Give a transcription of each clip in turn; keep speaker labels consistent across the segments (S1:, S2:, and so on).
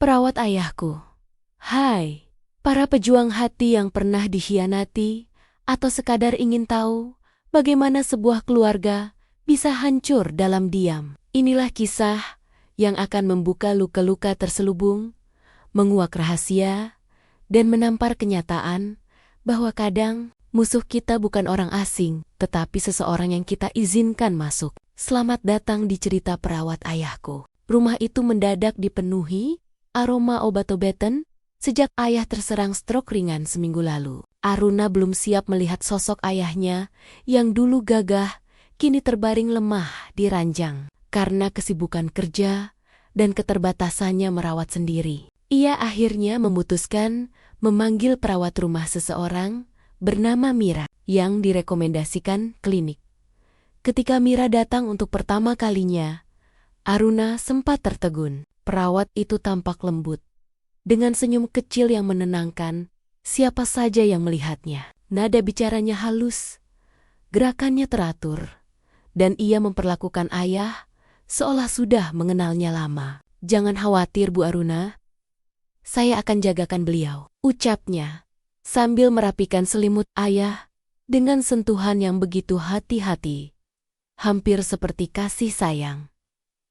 S1: Perawat ayahku. Hai, para pejuang hati yang pernah dikhianati atau sekadar ingin tahu bagaimana sebuah keluarga bisa hancur dalam diam. Inilah kisah yang akan membuka luka-luka terselubung, menguak rahasia, dan menampar kenyataan bahwa kadang musuh kita bukan orang asing, tetapi seseorang yang kita izinkan masuk. Selamat datang di cerita perawat ayahku. Rumah itu mendadak dipenuhi aroma obat-obatan sejak ayah terserang stroke ringan seminggu lalu. Aruna belum siap melihat sosok ayahnya yang dulu gagah, kini terbaring lemah di ranjang. Karena kesibukan kerja dan keterbatasannya merawat sendiri, ia akhirnya memutuskan memanggil perawat rumah seseorang bernama Mira yang direkomendasikan klinik. Ketika Mira datang untuk pertama kalinya, Aruna sempat tertegun. Perawat itu tampak lembut, dengan senyum kecil yang menenangkan siapa saja yang melihatnya. Nada bicaranya halus, gerakannya teratur, dan ia memperlakukan ayah seolah sudah mengenalnya lama. Jangan khawatir Bu Aruna, saya akan jagakan beliau, ucapnya, sambil merapikan selimut ayah dengan sentuhan yang begitu hati-hati, hampir seperti kasih sayang.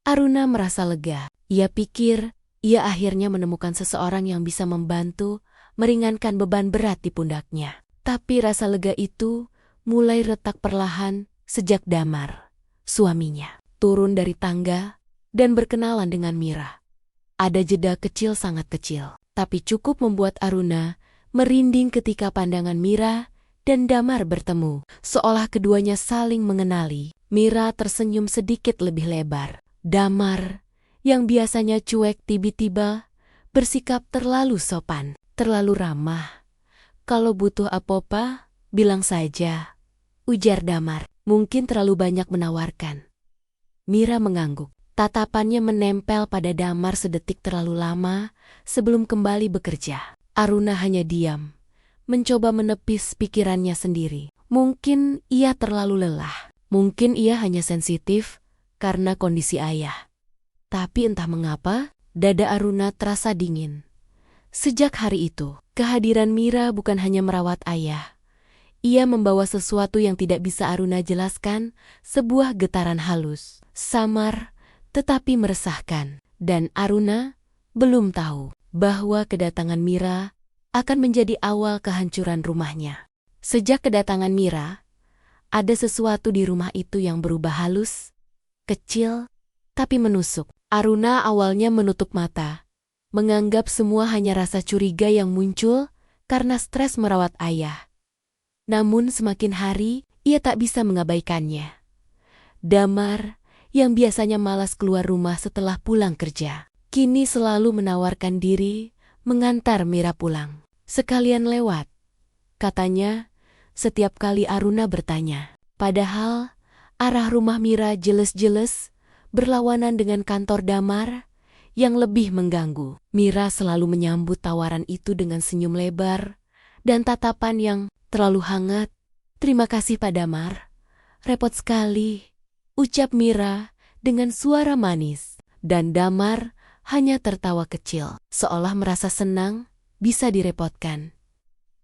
S1: Aruna merasa lega. Ia pikir ia akhirnya menemukan seseorang yang bisa membantu meringankan beban berat di pundaknya. Tapi rasa lega itu mulai retak perlahan sejak Damar, suaminya, turun dari tangga dan berkenalan dengan Mira. Ada jeda kecil, sangat kecil, tapi cukup membuat Aruna merinding ketika pandangan Mira dan Damar bertemu. Seolah keduanya saling mengenali. Mira tersenyum sedikit lebih lebar. Damar, yang biasanya cuek, tiba-tiba bersikap terlalu sopan, terlalu ramah. Kalau butuh apa-apa, bilang saja, ujar Damar. Mungkin terlalu banyak menawarkan. Mira mengangguk. Tatapannya menempel pada Damar sedetik terlalu lama sebelum kembali bekerja. Aruna hanya diam, mencoba menepis pikirannya sendiri. Mungkin ia terlalu lelah. Mungkin ia hanya sensitif karena kondisi ayah. Tapi entah mengapa, dada Aruna terasa dingin. Sejak hari itu, kehadiran Mira bukan hanya merawat ayah. Ia membawa sesuatu yang tidak bisa Aruna jelaskan, sebuah getaran halus, samar, tetapi meresahkan. Dan Aruna belum tahu bahwa kedatangan Mira akan menjadi awal kehancuran rumahnya. Sejak kedatangan Mira, ada sesuatu di rumah itu yang berubah halus, kecil, tapi menusuk. Aruna awalnya menutup mata, menganggap semua hanya rasa curiga yang muncul karena stres merawat ayah. Namun semakin hari, ia tak bisa mengabaikannya. Damar, yang biasanya malas keluar rumah setelah pulang kerja, kini selalu menawarkan diri mengantar Mira pulang. Sekalian lewat, katanya, setiap kali Aruna bertanya. Padahal, arah rumah Mira jelas-jelas berlawanan dengan kantor Damar yang lebih mengganggu. Mira selalu menyambut tawaran itu dengan senyum lebar dan tatapan yang terlalu hangat. Terima kasih Pak Damar. Repot sekali, ucap Mira dengan suara manis. Dan Damar hanya tertawa kecil, seolah merasa senang bisa direpotkan.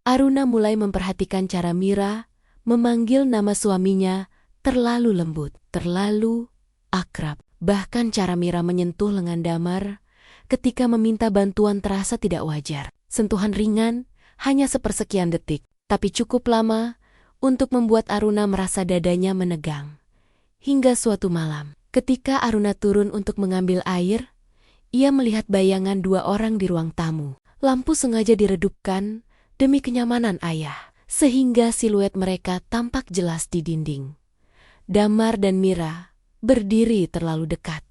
S1: Aruna mulai memperhatikan cara Mira memanggil nama suaminya terlalu lembut, terlalu akrab. Bahkan cara Mira menyentuh lengan Damar ketika meminta bantuan terasa tidak wajar. Sentuhan ringan hanya sepersekian detik, tapi cukup lama untuk membuat Aruna merasa dadanya menegang. Hingga suatu malam, ketika Aruna turun untuk mengambil air, ia melihat bayangan dua orang di ruang tamu. Lampu sengaja diredupkan demi kenyamanan ayah, sehingga siluet mereka tampak jelas di dinding. Damar dan Mira berdiri terlalu dekat.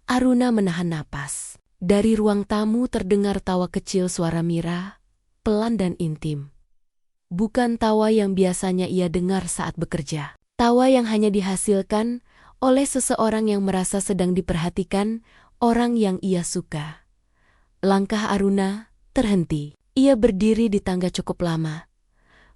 S1: Aruna menahan napas. Dari ruang tamu terdengar tawa kecil suara Mira, pelan dan intim. Bukan tawa yang biasanya ia dengar saat bekerja. Tawa yang hanya dihasilkan oleh seseorang yang merasa sedang diperhatikan orang yang ia suka. Langkah Aruna terhenti. Ia berdiri di tangga cukup lama,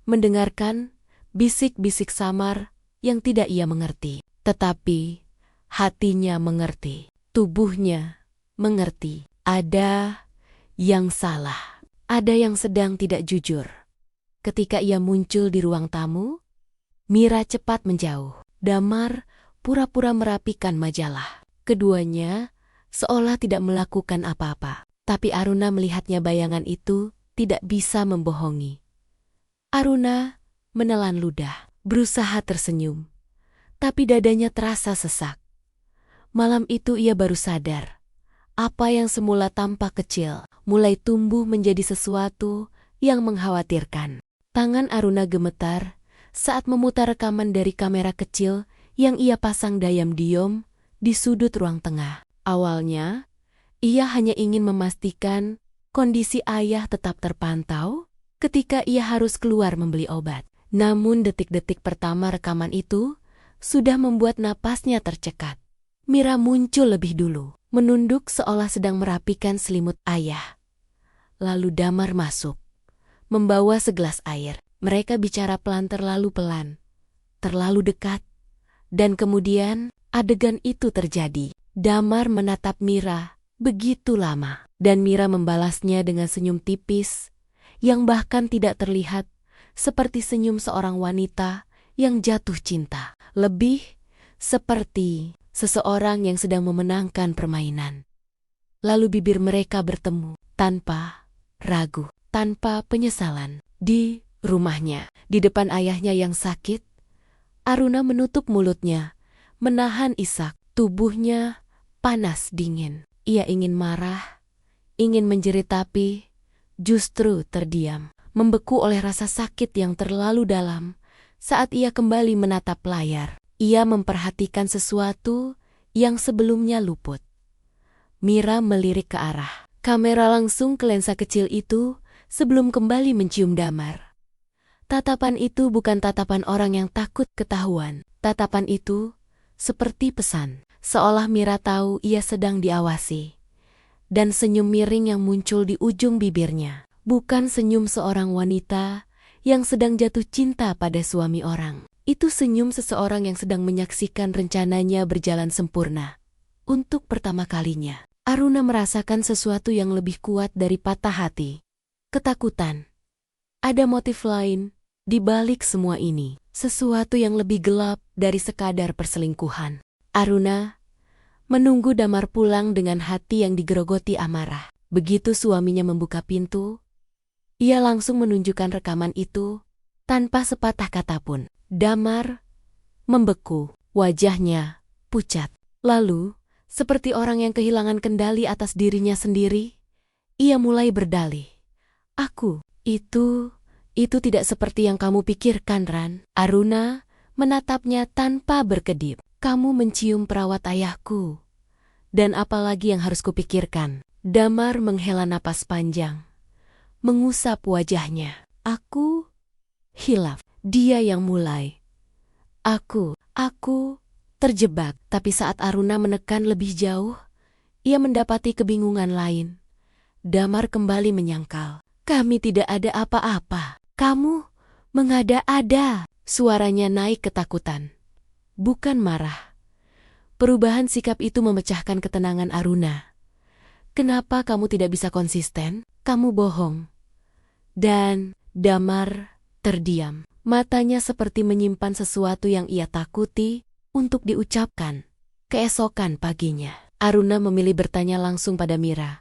S1: mendengarkan bisik-bisik samar yang tidak ia mengerti. Tetapi hatinya mengerti, tubuhnya mengerti. Ada yang salah. Ada yang sedang tidak jujur. Ketika ia muncul di ruang tamu, Mira cepat menjauh. Damar pura-pura merapikan majalah. Keduanya seolah tidak melakukan apa-apa. Tapi Aruna melihatnya bayangan itu tidak bisa membohongi. Aruna menelan ludah, berusaha tersenyum. Tapi dadanya terasa sesak. Malam itu ia baru sadar. Apa yang semula tampak kecil, mulai tumbuh menjadi sesuatu yang mengkhawatirkan. Tangan Aruna gemetar saat memutar rekaman dari kamera kecil yang ia pasang diam-diam di sudut ruang tengah. Awalnya, ia hanya ingin memastikan kondisi ayah tetap terpantau ketika ia harus keluar membeli obat. Namun detik-detik pertama rekaman itu sudah membuat napasnya tercekat. Mira muncul lebih dulu, menunduk seolah sedang merapikan selimut ayah. Lalu Damar masuk, membawa segelas air. Mereka bicara pelan terlalu dekat. Dan kemudian adegan itu terjadi. Damar menatap Mira begitu lama. Dan Mira membalasnya dengan senyum tipis yang bahkan tidak terlihat seperti senyum seorang wanita yang jatuh cinta. Lebih seperti seseorang yang sedang memenangkan permainan. Lalu bibir mereka bertemu tanpa ragu, tanpa penyesalan. Di rumahnya, di depan ayahnya yang sakit, Aruna menutup mulutnya, menahan isak. Tubuhnya panas dingin. Ia ingin marah, ingin menjerit tapi justru terdiam, membeku oleh rasa sakit yang terlalu dalam. Saat ia kembali menatap layar, ia memperhatikan sesuatu yang sebelumnya luput. Mira melirik ke arah kamera langsung ke lensa kecil itu sebelum kembali mencium Damar. Tatapan itu bukan tatapan orang yang takut ketahuan. Tatapan itu seperti pesan, seolah Mira tahu ia sedang diawasi. Dan senyum miring yang muncul di ujung bibirnya bukan senyum seorang wanita yang sedang jatuh cinta pada suami orang. Itu senyum seseorang yang sedang menyaksikan rencananya berjalan sempurna. Untuk pertama kalinya, Aruna merasakan sesuatu yang lebih kuat dari patah hati. Ketakutan. Ada motif lain di balik semua ini. Sesuatu yang lebih gelap dari sekadar perselingkuhan. Aruna menunggu Damar pulang dengan hati yang digerogoti amarah. Begitu suaminya membuka pintu, ia langsung menunjukkan rekaman itu tanpa sepatah kata pun. Damar membeku, wajahnya pucat. Lalu, seperti orang yang kehilangan kendali atas dirinya sendiri, ia mulai berdalih. Itu tidak seperti yang kamu pikirkan, Ran. Aruna menatapnya tanpa berkedip. Kamu mencium perawat ayahku. Dan apalagi yang harus kupikirkan? Damar menghela napas panjang, mengusap wajahnya. Aku hilaf. Dia yang mulai. Aku terjebak. Tapi saat Aruna menekan lebih jauh, ia mendapati kebingungan lain. Damar kembali menyangkal. Kami tidak ada apa-apa. Kamu mengada-ada. Suaranya naik ketakutan, bukan marah. Perubahan sikap itu memecahkan ketenangan Aruna. Kenapa kamu tidak bisa konsisten? Kamu bohong. Dan Damar terdiam. Matanya seperti menyimpan sesuatu yang ia takuti untuk diucapkan. Keesokan paginya, Aruna memilih bertanya langsung pada Mira.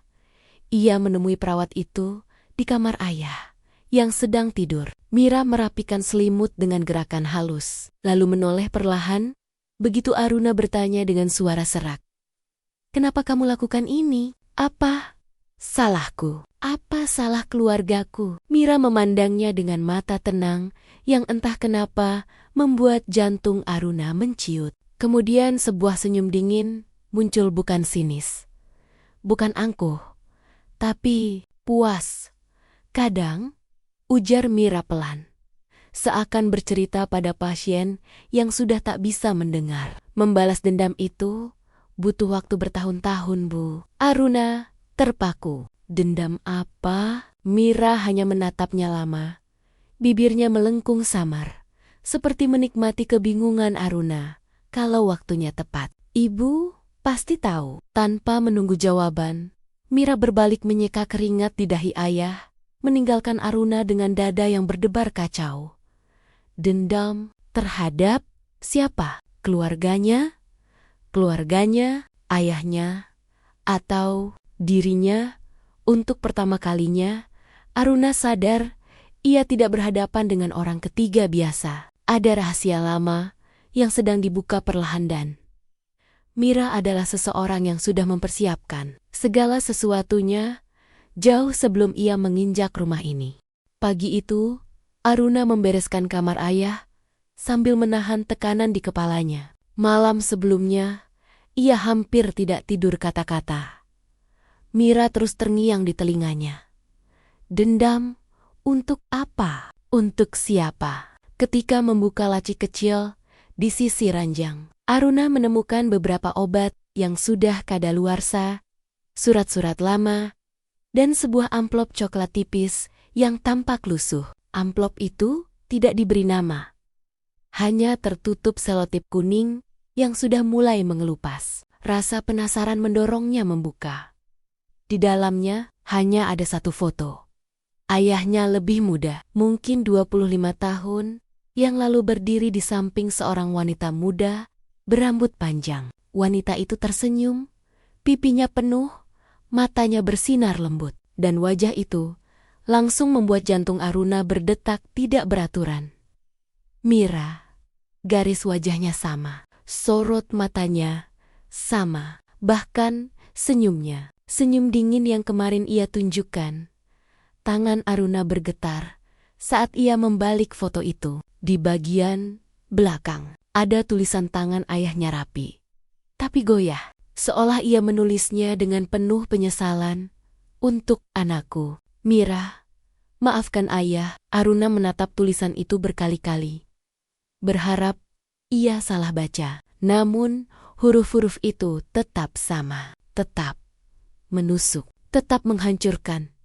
S1: Ia menemui perawat itu di kamar ayah yang sedang tidur. Mira merapikan selimut dengan gerakan halus, lalu menoleh perlahan. Begitu Aruna bertanya dengan suara serak. Kenapa kamu lakukan ini? Apa salahku? Apa salah keluargaku? Mira memandangnya dengan mata tenang yang entah kenapa membuat jantung Aruna menciut. Kemudian sebuah senyum dingin muncul, bukan sinis, bukan angkuh, tapi puas. Kadang, ujar Mira pelan, seakan bercerita pada pasien yang sudah tak bisa mendengar. Membalas dendam itu butuh waktu bertahun-tahun, Bu. Aruna terpaku. Dendam apa? Mira hanya menatapnya lama. Bibirnya melengkung samar, seperti menikmati kebingungan Aruna kalau waktunya tepat. Ibu pasti tahu. Tanpa menunggu jawaban, Mira berbalik menyeka keringat di dahi ayah, meninggalkan Aruna dengan dada yang berdebar kacau. Dendam terhadap siapa? Keluarganya? Keluarganya, ayahnya, atau dirinya? Untuk pertama kalinya, Aruna sadar ia tidak berhadapan dengan orang ketiga biasa. Ada rahasia lama yang sedang dibuka perlahan dan Mira adalah seseorang yang sudah mempersiapkan segala sesuatunya jauh sebelum ia menginjak rumah ini. Pagi itu, Aruna membereskan kamar ayah sambil menahan tekanan di kepalanya. Malam sebelumnya, ia hampir tidak tidur kata-kata. Mira terus terngiang di telinganya. Dendam untuk apa? Untuk siapa? Ketika membuka laci kecil di sisi ranjang, Aruna menemukan beberapa obat yang sudah kadaluarsa, surat-surat lama, dan sebuah amplop coklat tipis yang tampak lusuh. Amplop itu tidak diberi nama. Hanya tertutup selotip kuning yang sudah mulai mengelupas. Rasa penasaran mendorongnya membuka. Di dalamnya hanya ada satu foto. Ayahnya lebih muda, mungkin 25 tahun, yang lalu berdiri di samping seorang wanita muda berambut panjang. Wanita itu tersenyum, pipinya penuh, matanya bersinar lembut, dan wajah itu langsung membuat jantung Aruna berdetak tidak beraturan. Mira, garis wajahnya sama, sorot matanya sama, bahkan senyumnya. Senyum dingin yang kemarin ia tunjukkan. Tangan Aruna bergetar saat ia membalik foto itu. Di bagian belakang ada tulisan tangan ayahnya rapi, tapi goyah, seolah ia menulisnya dengan penuh penyesalan. Untuk anakku, Mira, maafkan ayah. Aruna menatap tulisan itu berkali-kali, berharap ia salah baca. Namun huruf-huruf itu tetap sama, tetap menusuk, tetap menghancurkan.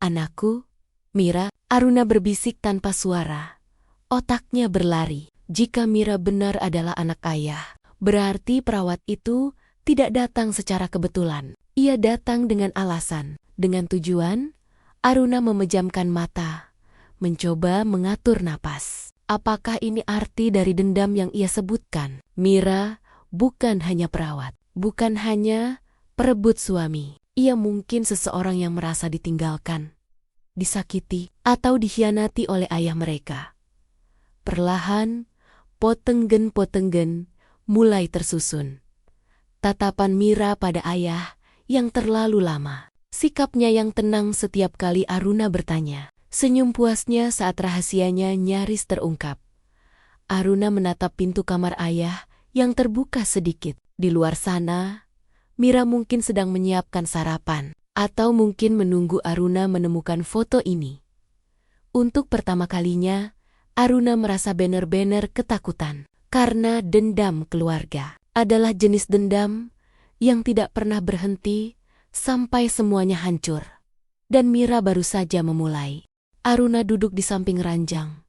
S1: Anakku, Mira, Aruna berbisik tanpa suara. Otaknya berlari. Jika Mira benar adalah anak ayah, berarti perawat itu tidak datang secara kebetulan. Ia datang dengan alasan, dengan tujuan. Aruna memejamkan mata, mencoba mengatur napas. Apakah ini arti dari dendam yang ia sebutkan? Mira bukan hanya perawat, bukan hanya perebut suami. Ia mungkin seseorang yang merasa ditinggalkan, disakiti, atau dikhianati oleh ayah mereka. Perlahan, potenggen-potenggen mulai tersusun. Tatapan Mira pada ayah yang terlalu lama. Sikapnya yang tenang setiap kali Aruna bertanya. Senyum puasnya saat rahasianya nyaris terungkap. Aruna menatap pintu kamar ayah yang terbuka sedikit. Di luar sana, Mira mungkin sedang menyiapkan sarapan, atau mungkin menunggu Aruna menemukan foto ini. Untuk pertama kalinya, Aruna merasa benar-benar ketakutan, karena dendam keluarga adalah jenis dendam yang tidak pernah berhenti sampai semuanya hancur. Dan Mira baru saja memulai. Aruna duduk di samping ranjang,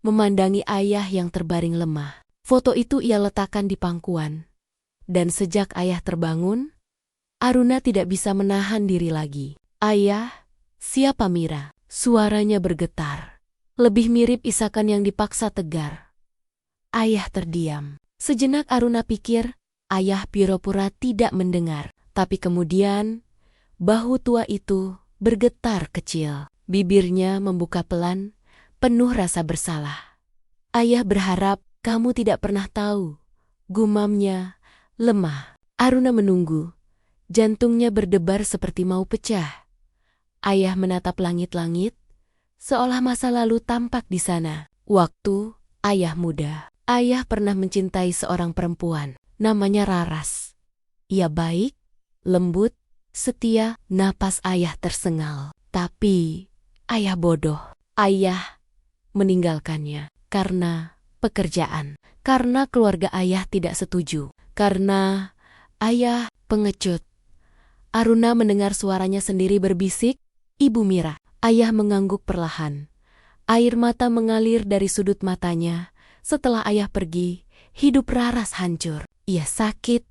S1: memandangi ayah yang terbaring lemah. Foto itu ia letakkan di pangkuan. Dan sejak ayah terbangun, Aruna tidak bisa menahan diri lagi. Ayah, siapa Mira? Suaranya bergetar. Lebih mirip isakan yang dipaksa tegar. Ayah terdiam. Sejenak Aruna pikir, ayah pura-pura tidak mendengar. Tapi kemudian, bahu tua itu bergetar kecil. Bibirnya membuka pelan, penuh rasa bersalah. Ayah berharap kamu tidak pernah tahu. Gumamnya lemah. Aruna menunggu. Jantungnya berdebar seperti mau pecah. Ayah menatap langit-langit, seolah masa lalu tampak di sana. Waktu ayah muda. Ayah pernah mencintai seorang perempuan, namanya Raras. Ia baik, lembut, setia. Napas ayah tersengal. Tapi ayah bodoh. Ayah meninggalkannya karena pekerjaan. Karena keluarga ayah tidak setuju. Karena ayah pengecut. Aruna mendengar suaranya sendiri berbisik, "Ibu Mira." Ayah mengangguk perlahan. Air mata mengalir dari sudut matanya. Setelah ayah pergi, hidup Raras hancur. Ia sakit,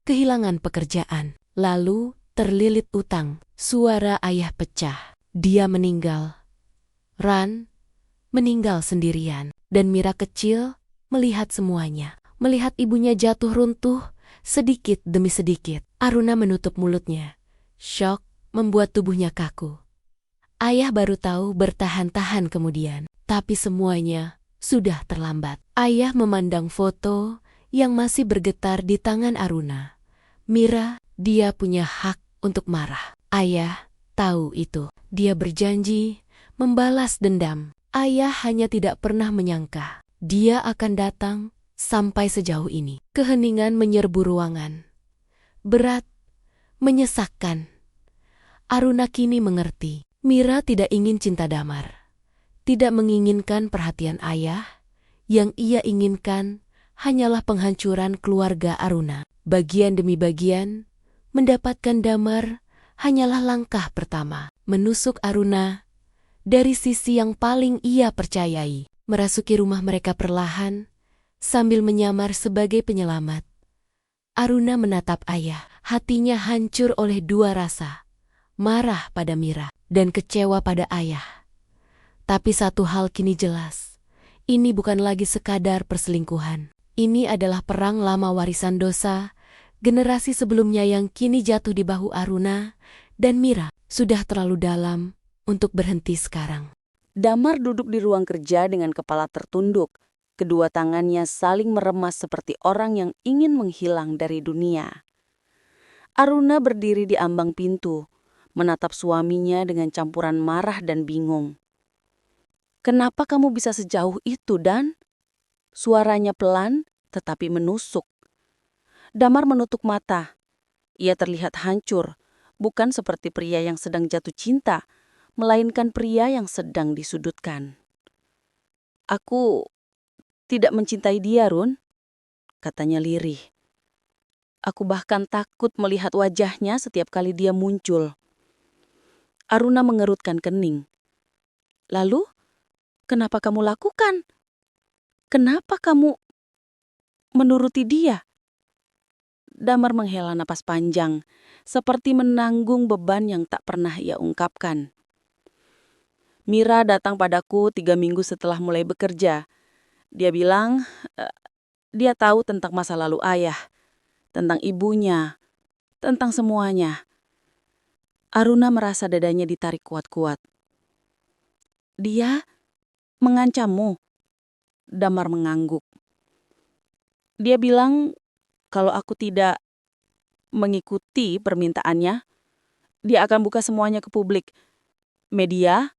S1: kehilangan pekerjaan. Lalu terlilit utang. Suara ayah pecah. Dia meninggal. Ran meninggal sendirian. Dan Mira kecil melihat semuanya. Melihat ibunya jatuh runtuh sedikit demi sedikit. Aruna menutup mulutnya. Syok membuat tubuhnya kaku. Ayah baru tahu bertahan-tahan kemudian. Tapi semuanya sudah terlambat. Ayah memandang foto yang masih bergetar di tangan Aruna. Mira, dia punya hak untuk marah. Ayah tahu itu. Dia berjanji membalas dendam. Ayah hanya tidak pernah menyangka dia akan datang sampai sejauh ini. Keheningan menyerbu ruangan. Berat, menyesakkan. Aruna kini mengerti. Mira tidak ingin cinta Damar. Tidak menginginkan perhatian ayah. Yang ia inginkan hanyalah penghancuran keluarga Aruna. Bagian demi bagian, mendapatkan Damar hanyalah langkah pertama. Menusuk Aruna dari sisi yang paling ia percayai. Merasuki rumah mereka perlahan, sambil menyamar sebagai penyelamat. Aruna menatap ayah. Hatinya hancur oleh dua rasa. Marah pada Mira dan kecewa pada ayah. Tapi satu hal kini jelas. Ini bukan lagi sekadar perselingkuhan. Ini adalah perang lama warisan dosa. Generasi sebelumnya yang kini jatuh di bahu Aruna dan Mira sudah terlalu dalam untuk berhenti sekarang.
S2: Damar duduk di ruang kerja dengan kepala tertunduk. Kedua tangannya saling meremas seperti orang yang ingin menghilang dari dunia. Aruna berdiri di ambang pintu, menatap suaminya dengan campuran marah dan bingung. "Kenapa kamu bisa sejauh itu, Dan?" Suaranya pelan tetapi menusuk. Damar menutup mata. Ia terlihat hancur, bukan seperti pria yang sedang jatuh cinta, melainkan pria yang sedang disudutkan. "Aku tidak mencintai dia, Run," katanya lirih. "Aku bahkan takut melihat wajahnya setiap kali dia muncul." Aruna mengerutkan kening. "Lalu, kenapa kamu lakukan? Kenapa kamu menuruti dia?" Damar menghela napas panjang, seperti menanggung beban yang tak pernah ia ungkapkan. "Mira datang padaku 3 minggu setelah mulai bekerja. Dia bilang, dia tahu tentang masa lalu ayah, tentang ibunya, tentang semuanya." Aruna merasa dadanya ditarik kuat-kuat. "Dia mengancammu?" Damar mengangguk. "Dia bilang kalau aku tidak mengikuti permintaannya, dia akan buka semuanya ke publik. Media,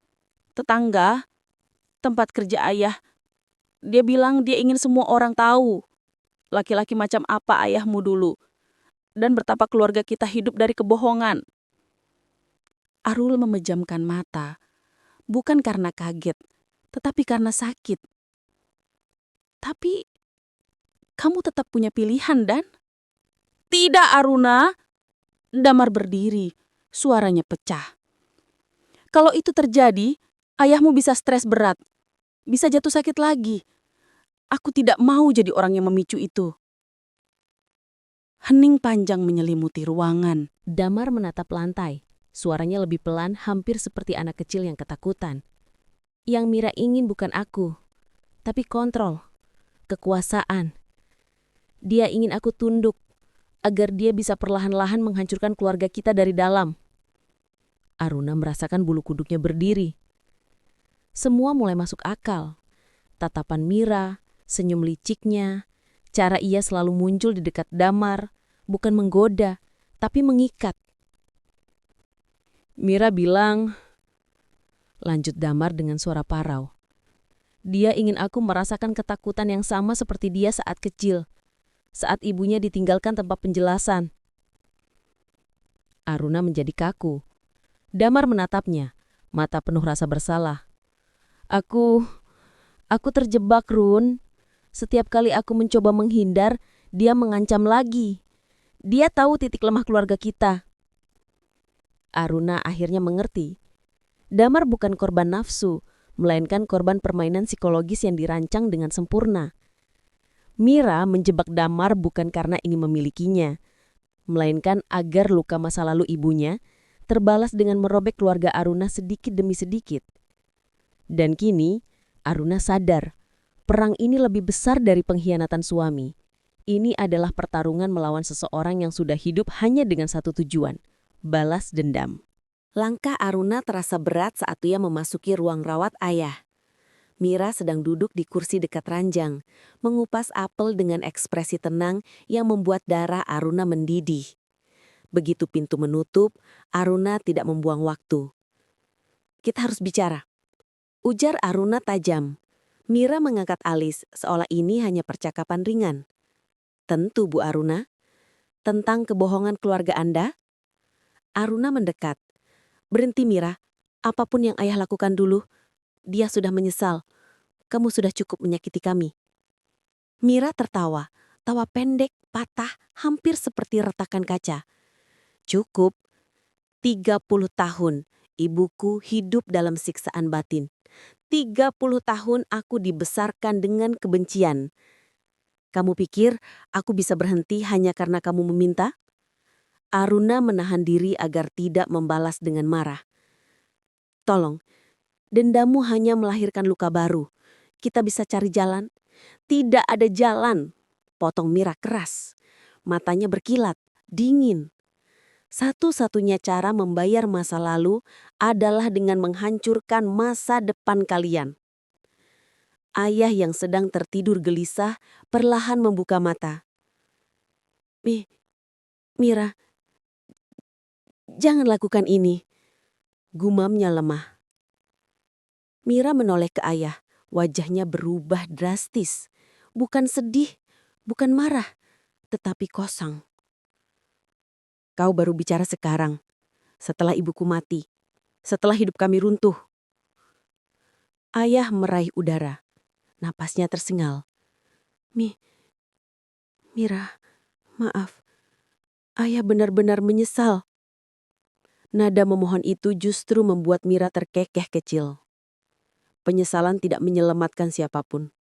S2: tetangga, tempat kerja ayah. Dia bilang dia ingin semua orang tahu laki-laki macam apa ayahmu dulu, dan betapa keluarga kita hidup dari kebohongan." Arul memejamkan mata, bukan karena kaget, tetapi karena sakit. "Tapi, kamu tetap punya pilihan, Dan?" "Tidak, Aruna." Damar berdiri, suaranya pecah. "Kalau itu terjadi, ayahmu bisa stres berat, bisa jatuh sakit lagi. Aku tidak mau jadi orang yang memicu itu." Hening panjang menyelimuti ruangan.
S3: Damar menatap lantai. Suaranya lebih pelan, hampir seperti anak kecil yang ketakutan. "Yang Mira ingin bukan aku, tapi kontrol, kekuasaan. Dia ingin aku tunduk, agar dia bisa perlahan-lahan menghancurkan keluarga kita dari dalam." Aruna merasakan bulu kuduknya berdiri. Semua mulai masuk akal. Tatapan Mira, senyum liciknya, cara ia selalu muncul di dekat Damar, bukan menggoda, tapi mengikat. "Mira bilang," lanjut Damar dengan suara parau, "dia ingin aku merasakan ketakutan yang sama seperti dia saat kecil, saat ibunya ditinggalkan tanpa penjelasan." Aruna menjadi kaku. Damar menatapnya, mata penuh rasa bersalah. Aku terjebak, Run. Setiap kali aku mencoba menghindar, dia mengancam lagi. Dia tahu titik lemah keluarga kita." Aruna akhirnya mengerti. Damar bukan korban nafsu, melainkan korban permainan psikologis yang dirancang dengan sempurna. Mira menjebak Damar bukan karena ingin memilikinya, melainkan agar luka masa lalu ibunya terbalas dengan merobek keluarga Aruna sedikit demi sedikit. Dan kini, Aruna sadar, perang ini lebih besar dari pengkhianatan suami. Ini adalah pertarungan melawan seseorang yang sudah hidup hanya dengan satu tujuan, balas dendam.
S2: Langkah Aruna terasa berat saat ia memasuki ruang rawat ayah. Mira sedang duduk di kursi dekat ranjang, mengupas apel dengan ekspresi tenang yang membuat darah Aruna mendidih. Begitu pintu menutup, Aruna tidak membuang waktu. "Kita harus bicara," ujar Aruna tajam. Mira mengangkat alis, seolah ini hanya percakapan ringan. "Tentu, Bu Aruna. Tentang kebohongan keluarga Anda?" Aruna mendekat. "Berhenti, Mira. Apapun yang ayah lakukan dulu, dia sudah menyesal. Kamu sudah cukup menyakiti kami." Mira tertawa, tawa pendek, patah, hampir seperti retakan kaca. "Cukup. 30 tahun ibuku hidup dalam siksaan batin. 30 tahun aku dibesarkan dengan kebencian. Kamu pikir aku bisa berhenti hanya karena kamu meminta?" Aruna menahan diri agar tidak membalas dengan marah. "Tolong, dendammu hanya melahirkan luka baru. Kita bisa cari jalan?" "Tidak ada jalan," potong Mira keras. Matanya berkilat, dingin. "Satu-satunya cara membayar masa lalu adalah dengan menghancurkan masa depan kalian." Ayah yang sedang tertidur gelisah perlahan membuka mata. Mira, jangan lakukan ini," gumamnya lemah. Mira menoleh ke ayah, wajahnya berubah drastis. Bukan sedih, bukan marah, tetapi kosong. "Kau baru bicara sekarang, setelah ibuku mati, setelah hidup kami runtuh." Ayah meraih udara, napasnya tersengal. Mira, maaf, ayah benar-benar menyesal." Nada memohon itu justru membuat Mira terkekeh kecil. Penyesalan tidak menyelamatkan siapapun.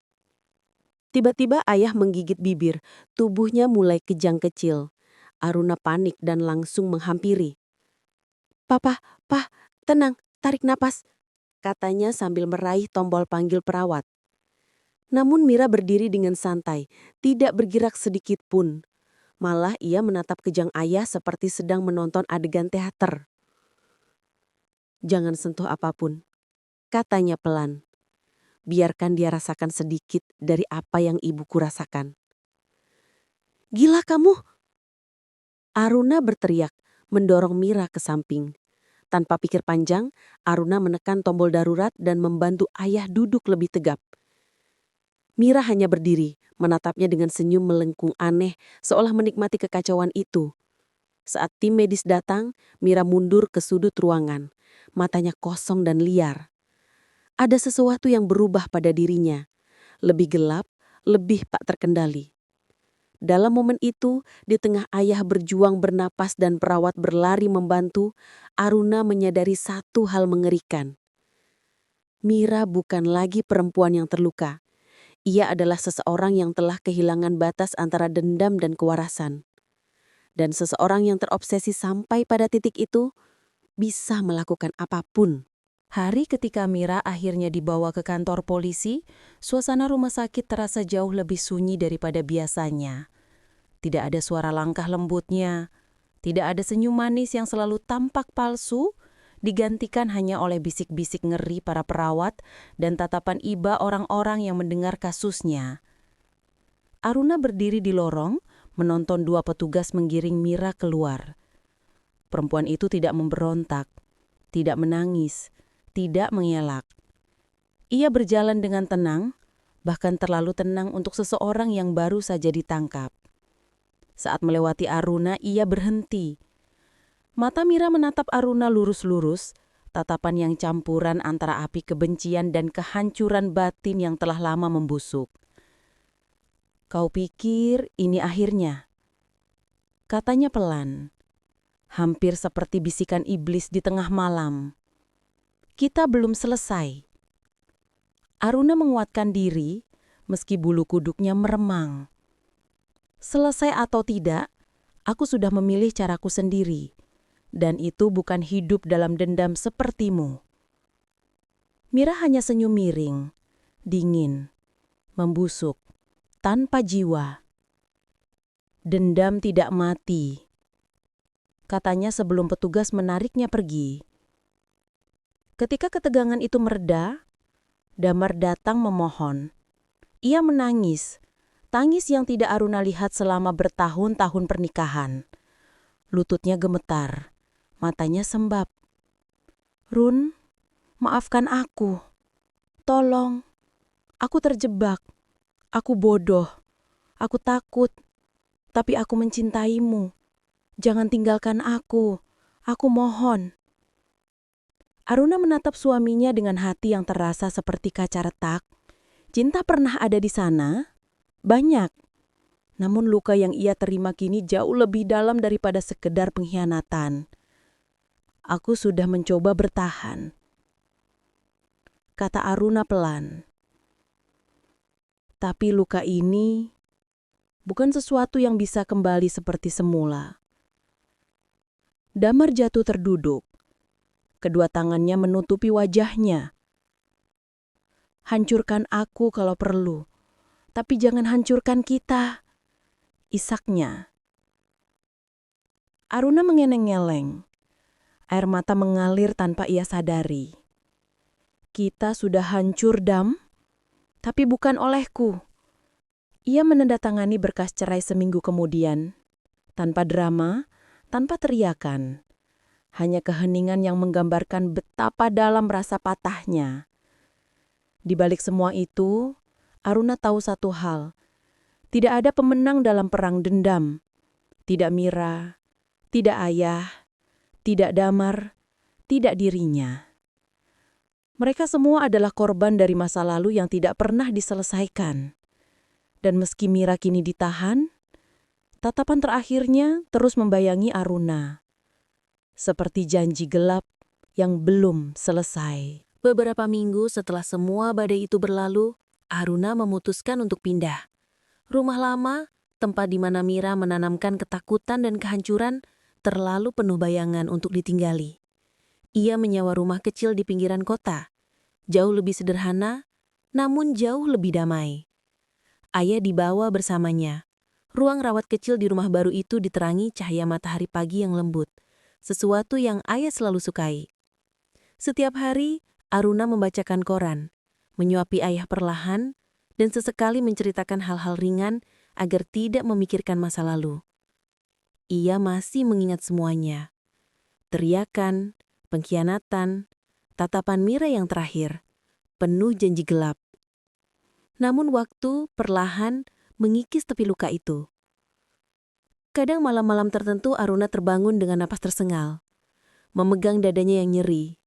S2: Tiba-tiba ayah menggigit bibir, tubuhnya mulai kejang kecil. Aruna panik dan langsung menghampiri. Papa, tenang, tarik napas," katanya sambil meraih tombol panggil perawat. Namun Mira berdiri dengan santai, tidak bergerak sedikit pun. Malah ia menatap kejang ayah seperti sedang menonton adegan teater. "Jangan sentuh apapun," katanya pelan. "Biarkan dia rasakan sedikit dari apa yang ibuku rasakan." "Gila kamu!" Aruna berteriak, mendorong Mira ke samping. Tanpa pikir panjang, Aruna menekan tombol darurat dan membantu ayah duduk lebih tegap. Mira hanya berdiri, menatapnya dengan senyum melengkung aneh, seolah menikmati kekacauan itu. Saat tim medis datang, Mira mundur ke sudut ruangan. Matanya kosong dan liar. Ada sesuatu yang berubah pada dirinya. Lebih gelap, lebih tak terkendali. Dalam momen itu, di tengah ayah berjuang bernapas dan perawat berlari membantu, Aruna menyadari satu hal mengerikan. Mira bukan lagi perempuan yang terluka. Ia adalah seseorang yang telah kehilangan batas antara dendam dan kewarasan. Dan seseorang yang terobsesi sampai pada titik itu bisa melakukan apapun.
S1: Hari ketika Mira akhirnya dibawa ke kantor polisi, suasana rumah sakit terasa jauh lebih sunyi daripada biasanya. Tidak ada suara langkah lembutnya, tidak ada senyum manis yang selalu tampak palsu, digantikan hanya oleh bisik-bisik ngeri para perawat dan tatapan iba orang-orang yang mendengar kasusnya. Aruna berdiri di lorong, menonton dua petugas menggiring Mira keluar. Perempuan itu tidak memberontak, tidak menangis, tidak mengelak. Ia berjalan dengan tenang, bahkan terlalu tenang untuk seseorang yang baru saja ditangkap. Saat melewati Aruna, ia berhenti. Mata Mira menatap Aruna lurus-lurus, tatapan yang campuran antara api kebencian dan kehancuran batin yang telah lama membusuk. "Kau pikir ini akhirnya?" katanya pelan, hampir seperti bisikan iblis di tengah malam. "Kita belum selesai." Aruna menguatkan diri, meski bulu kuduknya meremang. Selesai atau tidak,
S4: Aku sudah memilih caraku sendiri, dan itu bukan hidup dalam dendam sepertimu. Mira hanya senyum miring, dingin, membusuk, tanpa jiwa. Dendam tidak mati, katanya sebelum petugas menariknya pergi. Ketika ketegangan itu mereda, Damar datang memohon. Ia menangis, tangis yang tidak Aruna lihat selama bertahun-tahun pernikahan. Lututnya gemetar, matanya sembab. "Run, maafkan aku. Tolong, aku terjebak. Aku bodoh. Aku takut. Tapi aku mencintaimu. Jangan tinggalkan aku. Aku mohon." Aruna menatap suaminya dengan hati yang terasa seperti kaca retak. Cinta pernah ada di sana? Banyak. Namun luka yang ia terima kini jauh lebih dalam daripada sekedar pengkhianatan. "Aku sudah mencoba bertahan," kata Aruna pelan. "Tapi luka ini bukan sesuatu yang bisa kembali seperti semula." Damar jatuh terduduk. Kedua tangannya menutupi wajahnya. "Hancurkan aku kalau perlu, tapi jangan hancurkan kita," isaknya. Aruna mengeleng-eleng. Air mata mengalir tanpa ia sadari. "Kita sudah hancur, Dam, tapi bukan olehku." Ia menandatangani berkas cerai seminggu kemudian. Tanpa drama, tanpa teriakan. Hanya keheningan yang menggambarkan betapa dalam rasa patahnya. Di balik semua itu, Aruna tahu satu hal. Tidak ada pemenang dalam perang dendam. Tidak Mira, tidak ayah, tidak Damar, tidak dirinya. Mereka semua adalah korban dari masa lalu yang tidak pernah diselesaikan. Dan meski Mira kini ditahan, tatapan terakhirnya terus membayangi Aruna. Seperti janji gelap yang belum selesai.
S3: Beberapa minggu setelah semua badai itu berlalu, Aruna memutuskan untuk pindah. Rumah lama, tempat di mana Mira menanamkan ketakutan dan kehancuran, terlalu penuh bayangan untuk ditinggali. Ia menyewa rumah kecil di pinggiran kota, jauh lebih sederhana, namun jauh lebih damai. Ayah dibawa bersamanya. Ruang rawat kecil di rumah baru itu diterangi cahaya matahari pagi yang lembut, sesuatu yang ayah selalu sukai. Setiap hari, Aruna membacakan koran, menyuapi ayah perlahan, dan sesekali menceritakan hal-hal ringan agar tidak memikirkan masa lalu. Ia masih mengingat semuanya. Teriakan, pengkhianatan, tatapan Mira yang terakhir, penuh janji gelap. Namun waktu perlahan mengikis tepi luka itu. Kadang malam-malam tertentu Aruna terbangun dengan napas tersengal, memegang dadanya yang nyeri.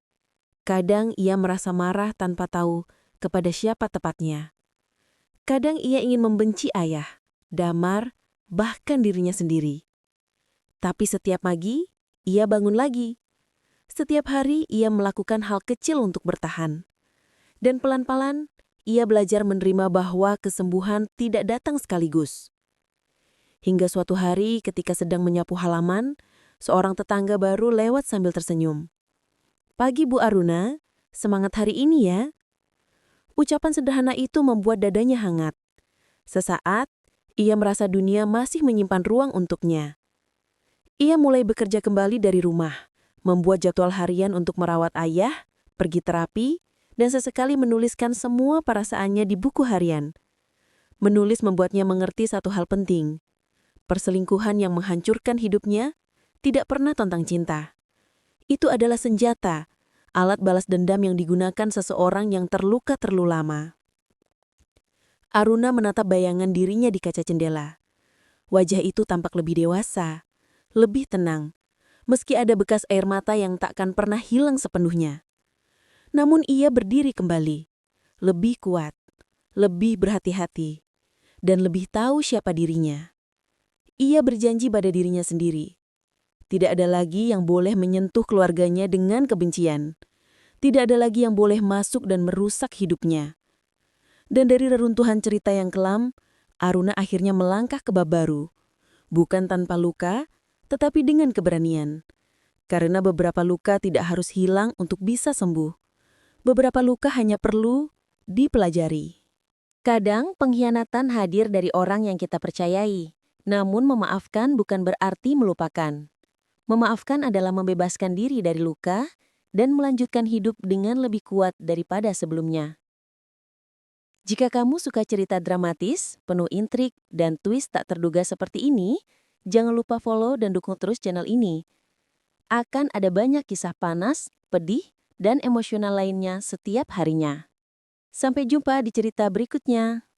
S3: Kadang ia merasa marah tanpa tahu kepada siapa tepatnya. Kadang ia ingin membenci ayah, Damar, bahkan dirinya sendiri. Tapi setiap pagi, ia bangun lagi. Setiap hari ia melakukan hal kecil untuk bertahan. Dan pelan-pelan, ia belajar menerima bahwa kesembuhan tidak datang sekaligus. Hingga suatu hari ketika sedang menyapu halaman, seorang tetangga baru lewat sambil tersenyum. "Pagi Bu Aruna, semangat hari ini ya." Ucapan sederhana itu membuat dadanya hangat. Sesaat, ia merasa dunia masih menyimpan ruang untuknya. Ia mulai bekerja kembali dari rumah, membuat jadwal harian untuk merawat ayah, pergi terapi, dan sesekali menuliskan semua perasaannya di buku harian. Menulis membuatnya mengerti satu hal penting. Perselingkuhan yang menghancurkan hidupnya tidak pernah tentang cinta. Itu adalah senjata, alat balas dendam yang digunakan seseorang yang terluka terlalu lama. Aruna menatap bayangan dirinya di kaca jendela. Wajah itu tampak lebih dewasa, lebih tenang, meski ada bekas air mata yang takkan pernah hilang sepenuhnya. Namun ia berdiri kembali, lebih kuat, lebih berhati-hati, dan lebih tahu siapa dirinya. Ia berjanji pada dirinya sendiri. Tidak ada lagi yang boleh menyentuh keluarganya dengan kebencian. Tidak ada lagi yang boleh masuk dan merusak hidupnya. Dan dari reruntuhan cerita yang kelam, Aruna akhirnya melangkah ke bab baru.
S4: bukan tanpa luka, tetapi dengan keberanian. Karena beberapa luka tidak harus hilang untuk bisa sembuh. Beberapa luka hanya perlu dipelajari.
S3: Kadang pengkhianatan hadir dari orang yang kita percayai, namun memaafkan bukan berarti melupakan. Memaafkan adalah membebaskan diri dari luka dan melanjutkan hidup dengan lebih kuat daripada sebelumnya. Jika kamu suka cerita dramatis, penuh intrik, dan twist tak terduga seperti ini, jangan lupa follow dan dukung terus channel ini. Akan ada banyak kisah panas, pedih, dan emosional lainnya setiap harinya. Sampai jumpa di cerita berikutnya.